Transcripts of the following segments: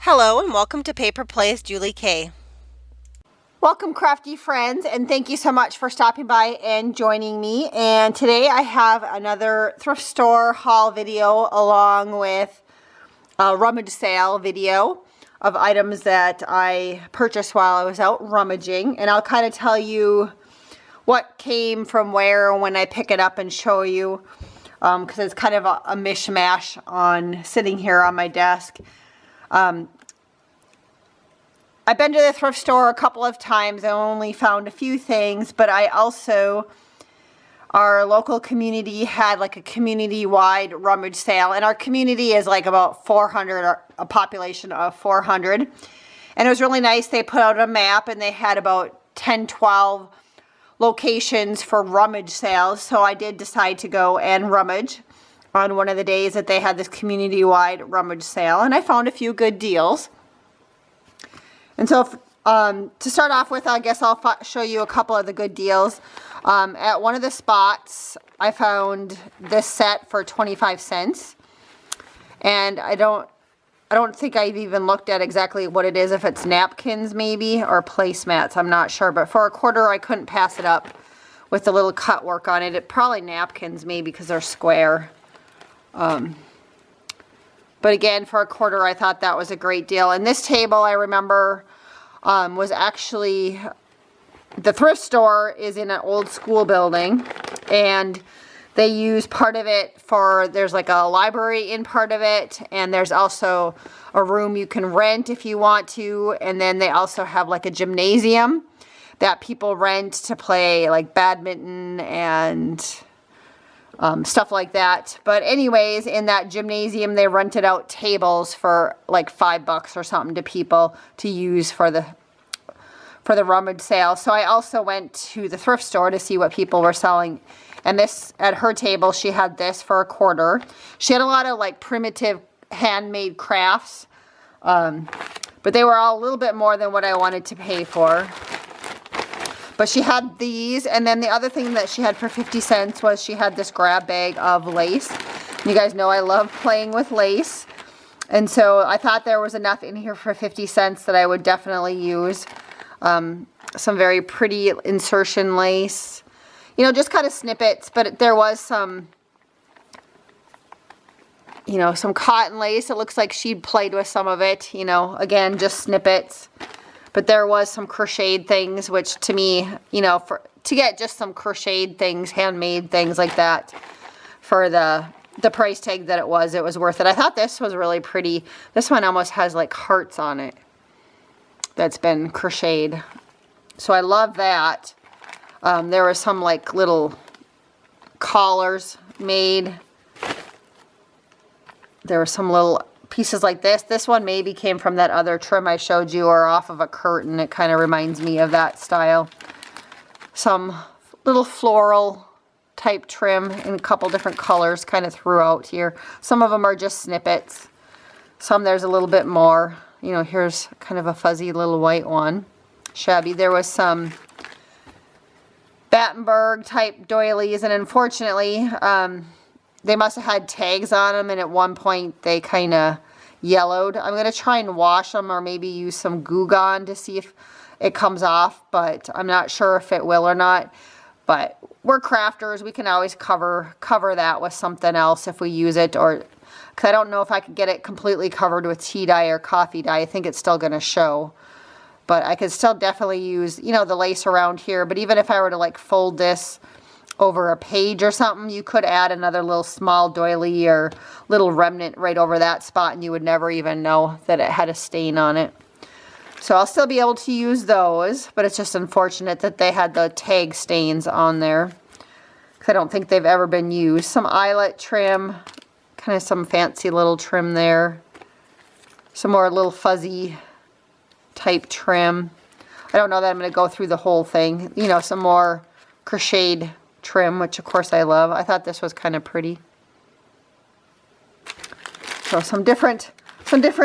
Hello and welcome to Paper Plays Julie K. Welcome crafty friends, and thank you so much for stopping by and joining me. And today I have another thrift store haul video along with a rummage sale video of items that I purchased while I was out rummaging. And I'll kind of tell you what came from where when I pick it up and show you, because it's kind of a mishmash on sitting here on my desk. I've been to the thrift store a couple of times. I only found a few things, but our local community had like a community-wide rummage sale, and our community is like about 400, a population of 400, and it was really nice. They put out a map and they had about 10, 12 locations for rummage sales, so I did decide to go and rummage on one of the days that they had this community-wide rummage sale, and I found a few good deals. And so to start off with, I guess I'll show you a couple of the good deals. At one of the spots, I found this set for 25 cents. And I don't think I've even looked at exactly what it is, if it's napkins maybe or placemats, I'm not sure. But for a quarter, I couldn't pass it up with the little cut work on it. Probably napkins maybe because they're square. But again, for a quarter, I thought that was a great deal. And this table, I remember, was actually, the thrift store is in an old school building. And they use part of it for, there's like a library in part of it. And there's also a room you can rent if you want to. And then they also have like a gymnasium that people rent to play like badminton and stuff like that. But anyways, in that gymnasium, they rented out tables for like $5 or something to people to use for the rummage sale. So I also went to the thrift store to see what people were selling. And this, at her table, she had this for a quarter. She had a lot of like primitive handmade crafts, but they were all a little bit more than what I wanted to pay for. But she had these, and then the other thing that she had for 50 cents was she had this grab bag of lace. You guys know I love playing with lace. And so I thought there was enough in here for 50 cents that I would definitely use. Some very pretty insertion lace. You know, just kind of snippets, but there was some, you know, some cotton lace. It looks like she'd played with some of it, you know, again, just snippets. But there was some crocheted things, which to me, you know, to get just some crocheted things, handmade things like that, for the price tag that it was worth it. I thought this was really pretty. This one almost has like hearts on it that's been crocheted. So I love that. There were some like little collars made. There were some little pieces like this. This one maybe came from that other trim I showed you, or off of a curtain. It kind of reminds me of that style. Some little floral type trim in a couple different colors kind of throughout here. Some of them are just snippets. Some there's a little bit more. You know, here's kind of a fuzzy little white one. Shabby. There was some Battenberg type doilies, and unfortunately, they must have had tags on them, and at one point they kind of yellowed. I'm going to try and wash them, or maybe use some Goo Gone to see if it comes off, but I'm not sure if it will or not. But we're crafters. We can always cover that with something else if we use it, or because I don't know if I could get it completely covered with tea dye or coffee dye. I think it's still going to show. But I could still definitely use, you know, the lace around here. But even if I were to like fold this over a page or something, you could add another little small doily or little remnant right over that spot, and you would never even know that it had a stain on it. So I'll still be able to use those, but it's just unfortunate that they had the tag stains on there, because I don't think they've ever been used. Some eyelet trim, kind of some fancy little trim there. Some more little fuzzy type trim. I don't know that I'm going to go through the whole thing. You know, some more crocheted trim, which of course I love. I thought this was kind of pretty. So some different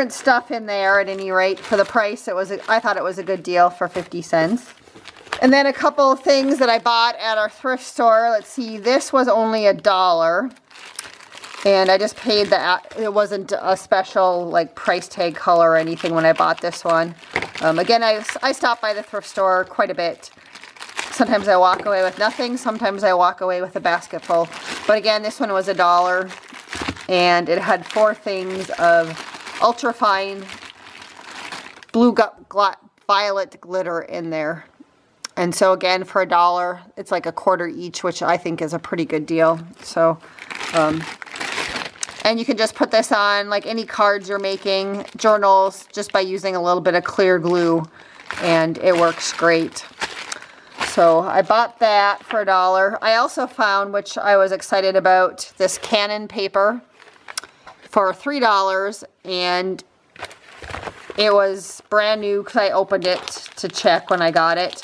stuff in there. At any rate, for the price, I thought it was a good deal for 50 cents. And then a couple of things that I bought at our thrift store. Let's see, this was only $1. And I just paid it wasn't a special like price tag color or anything when I bought this one. Again, I stop by the thrift store quite a bit. Sometimes I walk away with nothing, sometimes I walk away with a basket full. But again, this one was $1, and it had 4 things of ultra fine blue violet glitter in there. And so again, for $1, it's like a quarter each, which I think is a pretty good deal. So, and you can just put this on like any cards you're making, journals, just by using a little bit of clear glue, and it works great. So I bought that for $1. I also found, which I was excited about, this Canon paper for $3, and it was brand new because I opened it to check when I got it.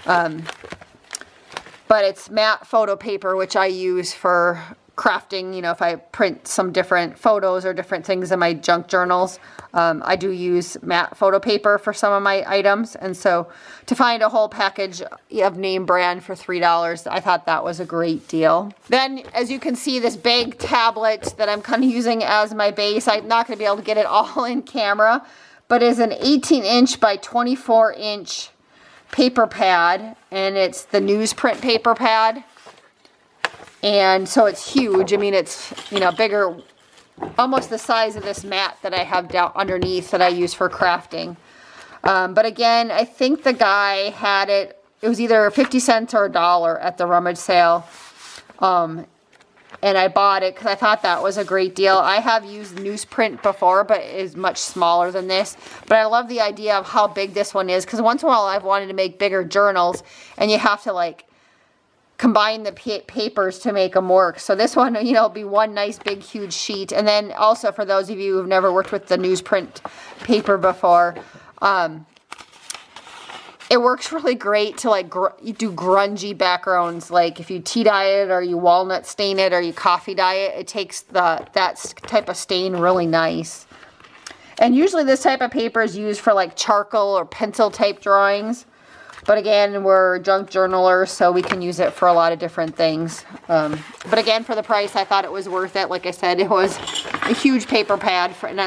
But it's matte photo paper, which I use for crafting. You know, if I print some different photos or different things in my junk journals, I do use matte photo paper for some of my items. And so to find a whole package of name brand for $3, I thought that was a great deal. Then, as you can see, this big tablet that I'm kind of using as my base, I'm not going to be able to get it all in camera, but is an 18-inch by 24-inch paper pad, and it's the newsprint paper pad. And so it's huge. I mean, it's, you know, bigger, almost the size of this mat that I have down underneath that I use for crafting. But again, I think the guy had it, it was either 50 cents or $1 at the rummage sale. And I bought it because I thought that was a great deal. I have used newsprint before, but it is much smaller than this. But I love the idea of how big this one is, because once in a while I've wanted to make bigger journals, and you have to like combine the papers to make them work. So this one, you know, will be one nice big huge sheet. And then also, for those of you who've never worked with the newsprint paper before, it works really great to like do grungy backgrounds. Like if you tea dye it, or you walnut stain it, or you coffee dye it, it takes that type of stain really nice. And usually this type of paper is used for like charcoal or pencil type drawings. But again, we're junk journalers, so we can use it for a lot of different things. But again, for the price, I thought it was worth it. Like I said, it was a huge paper pad. And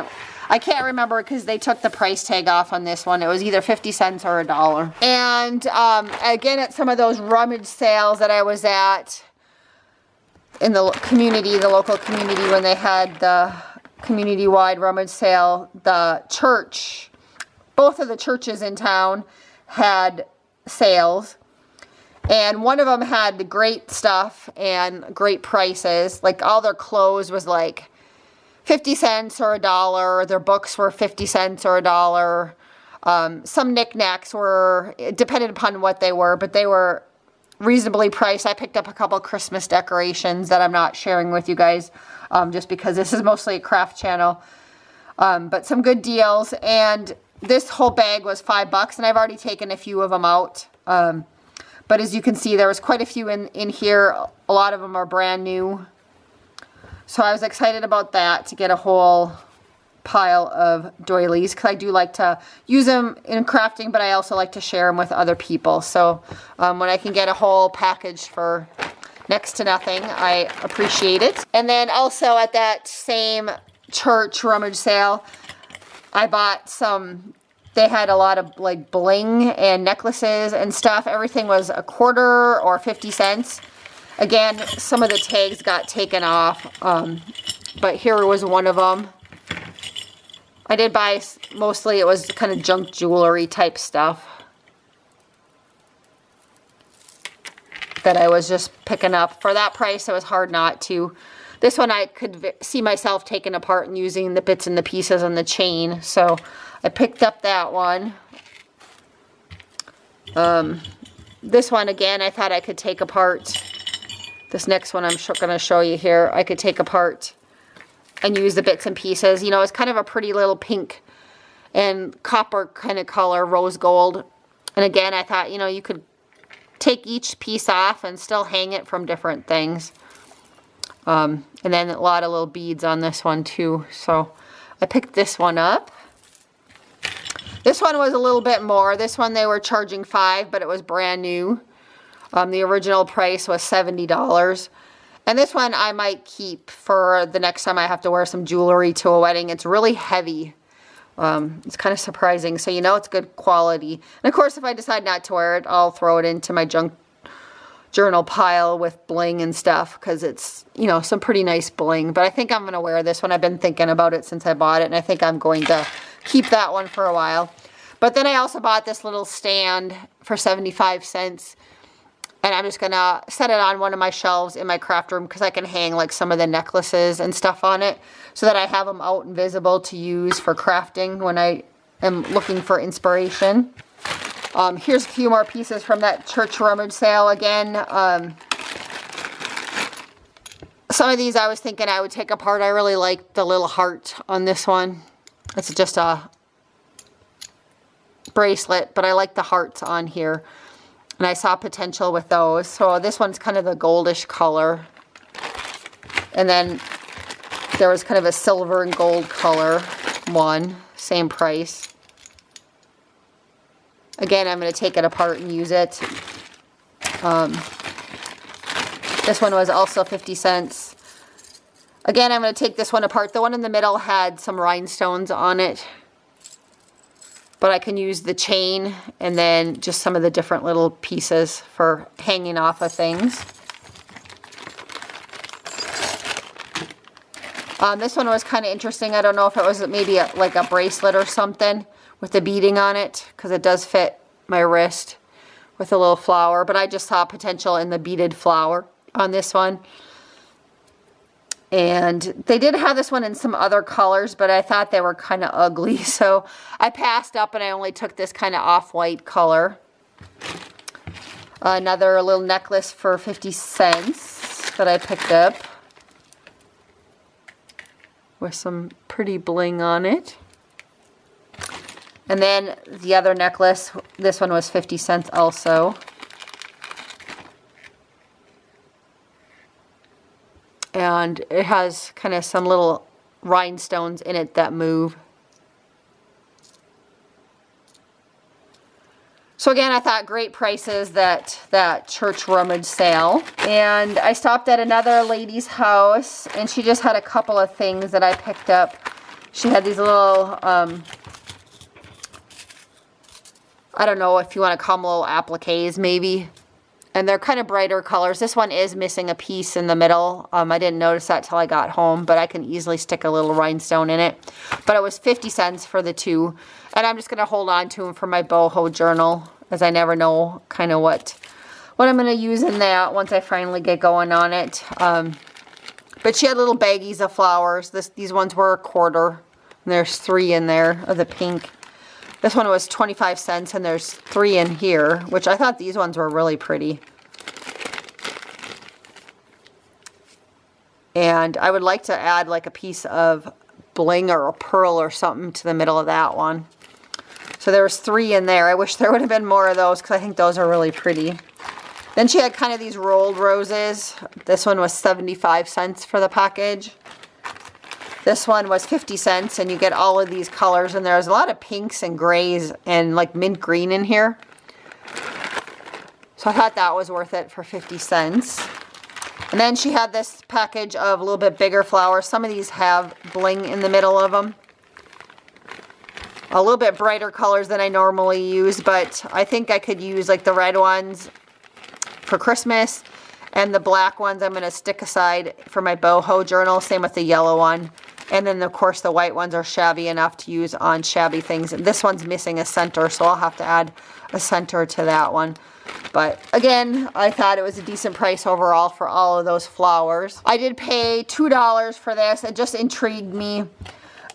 I can't remember because they took the price tag off on this one. It was either 50 cents or $1. And again, at some of those rummage sales that I was at in the community, the local community, when they had the community-wide rummage sale, the church, both of the churches in town had sales, and one of them had the great stuff and great prices. Like all their clothes was like 50 cents or $1. Their books were 50 cents or $1. Some knickknacks were, it depended upon what they were, but they were reasonably priced. I picked up a couple Christmas decorations that I'm not sharing with you guys, just because this is mostly a craft channel. But some good deals, and this whole bag was $5, and I've already taken a few of them out. But as you can see, there was quite a few in here. A lot of them are brand new. So I was excited about that, to get a whole pile of doilies, because I do like to use them in crafting, but I also like to share them with other people. So when I can get a whole package for next to nothing, I appreciate it. And then also at that same church rummage sale, I bought some, they had a lot of like bling and necklaces and stuff. Everything was a quarter or 50 cents. Again, some of the tags got taken off, but here was one of them. I did buy, mostly it was kind of junk jewelry type stuff that I was just picking up. For that price, it was hard not to. This one I could see myself taking apart and using the bits and the pieces on the chain, so I picked up that one. This one, again, I thought I could take apart. This next one I'm going to show you here, I could take apart and use the bits and pieces. You know, it's kind of a pretty little pink and copper kind of color, rose gold. And again, I thought, you know, you could take each piece off and still hang it from different things. And then a lot of little beads on this one too. So I picked this one up. This one was a little bit more. This one they were charging $5, but it was brand new. The original price was $70. And this one I might keep for the next time I have to wear some jewelry to a wedding. It's really heavy. It's kind of surprising. So you know it's good quality. And of course, if I decide not to wear it, I'll throw it into my junk journal pile with bling and stuff, because it's, you know, some pretty nice bling. But I think I'm going to wear this one. I've been thinking about it since I bought it, and I think I'm going to keep that one for a while. But then I also bought this little stand for 75 cents. And I'm just going to set it on one of my shelves in my craft room, because I can hang like some of the necklaces and stuff on it, so that I have them out and visible to use for crafting when I am looking for inspiration. Here's a few more pieces from that church rummage sale again. Some of these I was thinking I would take apart. I really like the little heart on this one. It's just a bracelet, but I like the hearts on here. And I saw potential with those. So this one's kind of the goldish color. And then there was kind of a silver and gold color one. Same price. Again, I'm going to take it apart and use it. This one was also 50 cents. Again, I'm going to take this one apart. The one in the middle had some rhinestones on it. But I can use the chain and then just some of the different little pieces for hanging off of things. This one was kind of interesting. I don't know if it was maybe like a bracelet or something with the beading on it, because it does fit my wrist with a little flower. But I just saw potential in the beaded flower on this one. And they did have this one in some other colors, but I thought they were kind of ugly. So I passed up and I only took this kind of off-white color. Another little necklace for 50 cents that I picked up, with some pretty bling on it. And then the other necklace, this one was 50 cents also. And it has kind of some little rhinestones in it that move. So again, I thought great prices, that church rummage sale. And I stopped at another lady's house, and she just had a couple of things that I picked up. She had these little, I don't know if you want to call them little appliques maybe. And they're kind of brighter colors. This one is missing a piece in the middle. I didn't notice that till I got home, but I can easily stick a little rhinestone in it. But it was 50 cents for the two. And I'm just going to hold on to them for my boho journal, as I never know kind of what I'm going to use in that once I finally get going on it. But she had little baggies of flowers. These ones were $1. And there's 3 in there of the pink. This one was 25 cents, and there's 3 in here, which I thought these ones were really pretty. And I would like to add like a piece of bling or a pearl or something to the middle of that one. So there was 3 in there. I wish there would have been more of those, because I think those are really pretty. Then she had kind of these rolled roses. This one was 75 cents for the package. This one was 50 cents, and you get all of these colors, and there's a lot of pinks and grays and like mint green in here. So I thought that was worth it for 50 cents. And then she had this package of a little bit bigger flowers. Some of these have bling in the middle of them. A little bit brighter colors than I normally use, but I think I could use like the red ones for Christmas, and the black ones I'm going to stick aside for my boho journal. Same with the yellow one. And then, of course, the white ones are shabby enough to use on shabby things. And this one's missing a center, so I'll have to add a center to that one. But, again, I thought it was a decent price overall for all of those flowers. I did pay $2 for this. It just intrigued me.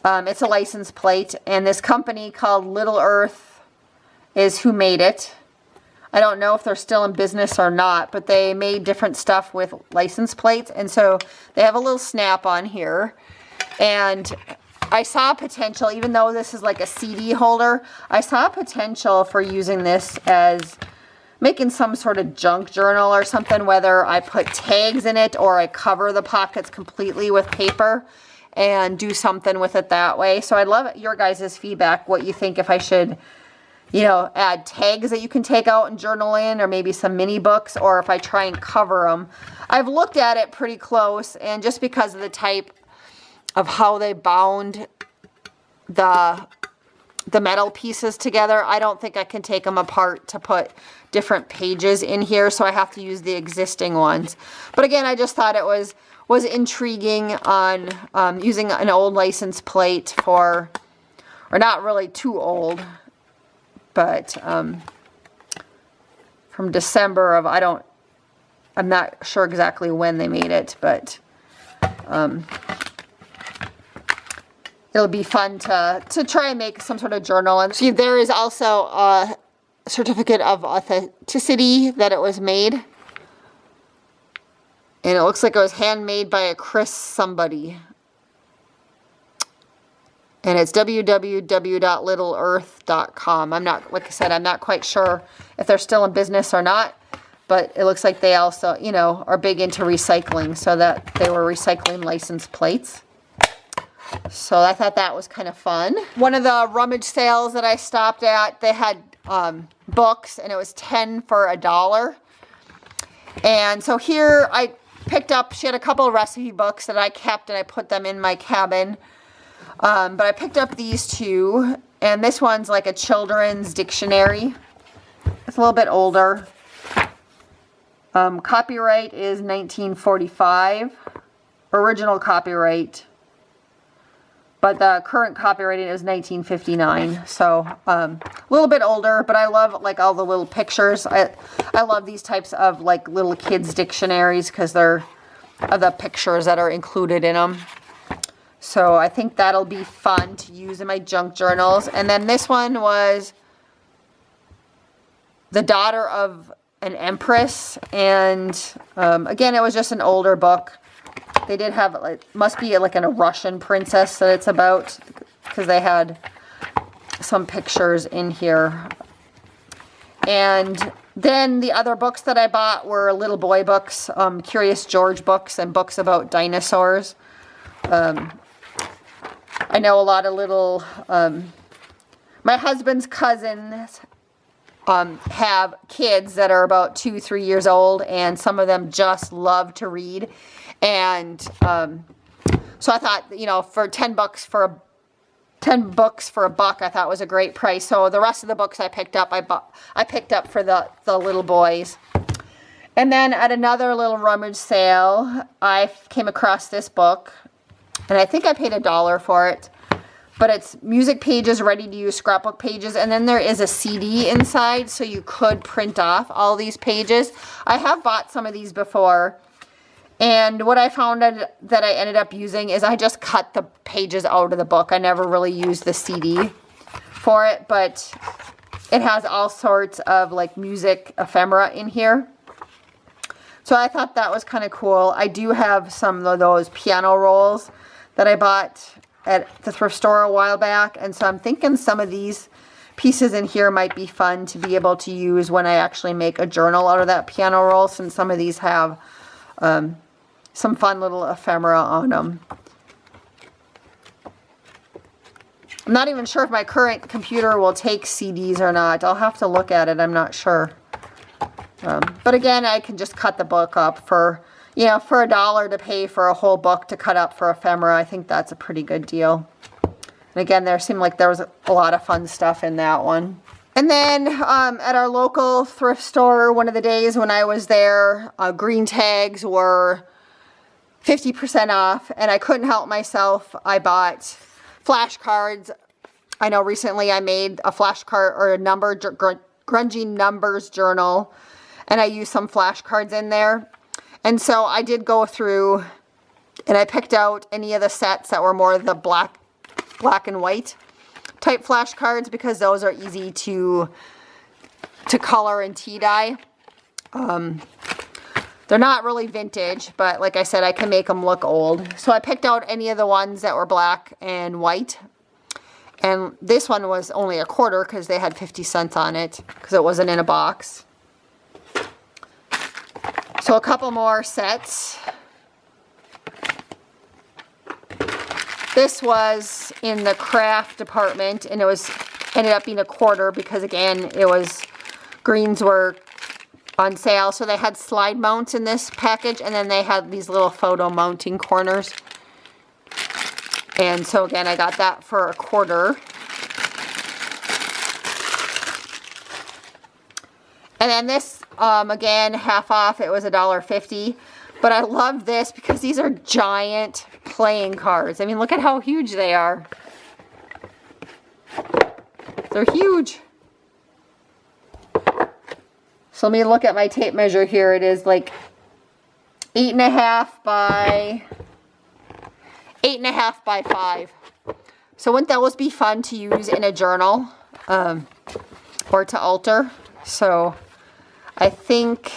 It's a license plate. And this company called Little Earth is who made it. I don't know if they're still in business or not, but they made different stuff with license plates. And so they have a little snap on here. And I saw potential, even though this is like a CD holder, I saw potential for using this as making some sort of junk journal or something, whether I put tags in it or I cover the pockets completely with paper and do something with it that way. So I'd love your guys' feedback, what you think, if I should you know, add tags that you can take out and journal in, or maybe some mini books, or if I try and cover them. I've looked at it pretty close, and just because of the type of how they bound the metal pieces together, I don't think I can take them apart to put different pages in here, so I have to use the existing ones. But again, I just thought it was intriguing on using an old license plate for, or not really too old, but from December of, I'm not sure exactly when they made it, but it'll be fun to try and make some sort of journal. And see, there is also a certificate of authenticity that it was made. And it looks like it was handmade by a Chris somebody. And it's www.littleearth.com. I'm not, like I said, I'm not quite sure if they're still in business or not. But it looks like they also, you know, are big into recycling. So that they were recycling license plates. So I thought that was kind of fun. One of the rummage sales that I stopped at, they had books, and it was 10 for $1. And so here I picked up, she had a couple of recipe books that I kept, and I put them in my cabin. But I picked up these two, and this one's like a children's dictionary. It's a little bit older. Copyright is 1945. Original copyright. But the current copyrighting is 1959, so a little bit older, but I love like all the little pictures. I love these types of like little kids dictionaries because they're the pictures that are included in them. So I think that'll be fun to use in my junk journals. And then this one was The Daughter of an Empress, and again, it was just an older book. They did have, like, must be like a Russian princess that it's about, because they had some pictures in here. And then the other books that I bought were little boy books, Curious George books, and books about dinosaurs. I know a lot of little, my husband's cousins have kids that are about 2-3 years old, and some of them just love to read. And so I thought, you know, for 10 books for a buck, I thought was a great price. So the rest of the books I picked up, I picked up for the little boys. And then at another little rummage sale, I came across this book, and I think I paid $1 for it. But it's music pages, ready to use scrapbook pages, and then there is a CD inside, so you could print off all these pages. I have bought some of these before. And what I found that I ended up using is I just cut the pages out of the book. I never really used the CD for it, but it has all sorts of like music ephemera in here. So I thought that was kind of cool. I do have some of those piano rolls that I bought at the thrift store a while back. And so I'm thinking some of these pieces in here might be fun to be able to use when I actually make a journal out of that piano roll, since some of these have some fun little ephemera on them. I'm not even sure if my current computer will take CDs or not. I'll have to look at it. I'm not sure. But again, I can just cut the book up for, you know, for $1 to pay for a whole book to cut up for ephemera. I think that's a pretty good deal. And again, there seemed like there was a lot of fun stuff in that one. And then at our local thrift store, one of the days when I was there, green tags were 50% off, and I couldn't help myself. I bought flashcards. I know recently I made a flashcard or a grungy numbers journal, and I used some flashcards in there. And so I did go through and I picked out any of the sets that were more the black and white type flashcards, because those are easy to color and tea dye. They're not really vintage, but like I said, I can make them look old. So I picked out any of the ones that were black and white. And this one was only $0.25 because they had 50 cents on it, because it wasn't in a box. So a couple more sets. This was in the craft department, and it was ended up being $1 because again, greens were on sale. So they had slide mounts in this package, and then they had these little photo mounting corners. And so again, I got that for $1. And then this, again, half off, it was $1.50. But I love this because these are giant playing cards. I mean, look at how huge they are. They're huge. So let me look at my tape measure here. It is like 8.5 by 8.5 by 5. So wouldn't those be fun to use in a journal or to alter? So I think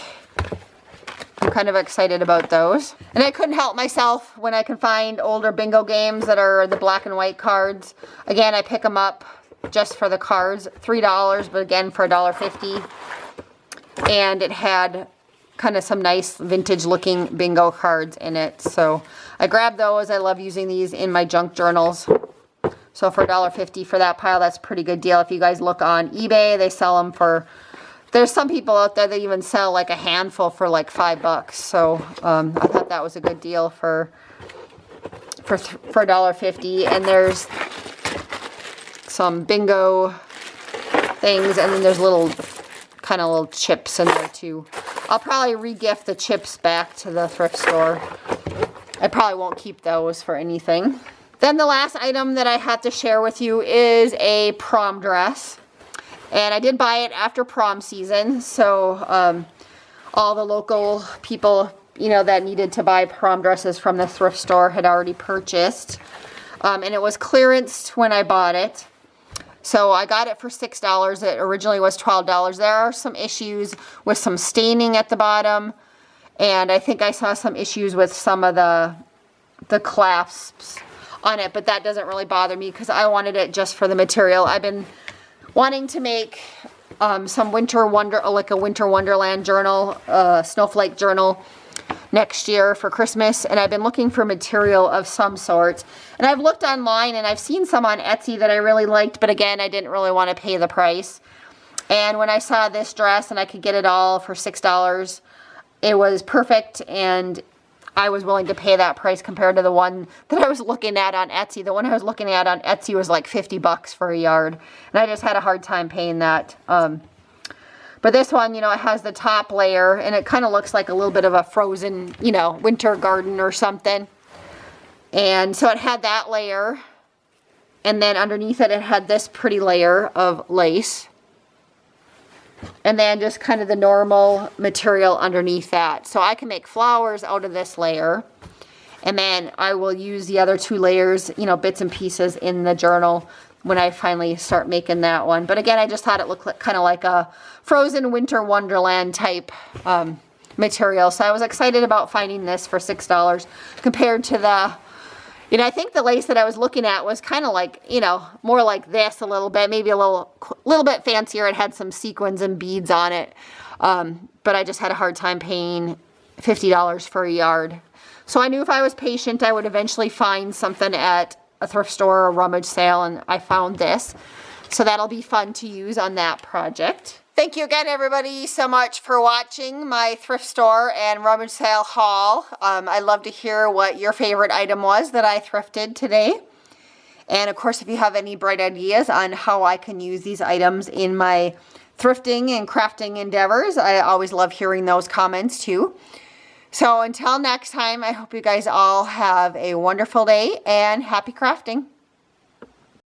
I'm kind of excited about those. And I couldn't help myself when I can find older bingo games that are the black and white cards. Again, I pick them up just for the cards. $3, but again for $1.50. And it had kind of some nice vintage looking bingo cards in it. So I grabbed those. I love using these in my junk journals. So for $1.50 for that pile, that's a pretty good deal. If you guys look on eBay, they sell them for... There's some people out there that even sell like a handful for like $5. So I thought that was a good deal for $1.50. And there's some bingo things, and then there's little chips in there too. I'll probably re-gift the chips back to the thrift store. I probably won't keep those for anything. Then the last item that I have to share with you is a prom dress. And I did buy it after prom season, so all the local people, you know, that needed to buy prom dresses from the thrift store had already purchased. And it was clearanced when I bought it. So I got it for $6. It originally was $12. There are some issues with some staining at the bottom. And I think I saw some issues with some of the clasps on it. But that doesn't really bother me because I wanted it just for the material. I've been wanting to make some like a winter wonderland journal, snowflake journal next year for Christmas, and I've been looking for material of some sort. And I've looked online and I've seen some on Etsy that I really liked, but again, I didn't really want to pay the price. And when I saw this dress and I could get it all for $6, it was perfect, and I was willing to pay that price compared to the one that I was looking at on Etsy. The one I was looking at on Etsy was like $50 for a yard, and I just had a hard time paying that. But this one, you know, it has the top layer, and it kind of looks like a little bit of a frozen, you know, winter garden or something. And so it had that layer, and then underneath it, it had this pretty layer of lace. And then just kind of the normal material underneath that. So I can make flowers out of this layer. And then I will use the other two layers, you know, bits and pieces in the journal when I finally start making that one. But again, I just thought it looked like, kind of like a frozen winter wonderland type material. So I was excited about finding this for $6 compared to the... You know, I think the lace that I was looking at was kind of like, you know, more like this a little bit, maybe a little bit fancier. It had some sequins and beads on it, but I just had a hard time paying $50 for a yard. So I knew if I was patient, I would eventually find something at a thrift store or a rummage sale, and I found this. So that'll be fun to use on that project. Thank you again, everybody, so much for watching my thrift store and rummage sale haul. I'd love to hear what your favorite item was that I thrifted today. And of course, if you have any bright ideas on how I can use these items in my thrifting and crafting endeavors, I always love hearing those comments too. So until next time, I hope you guys all have a wonderful day and happy crafting.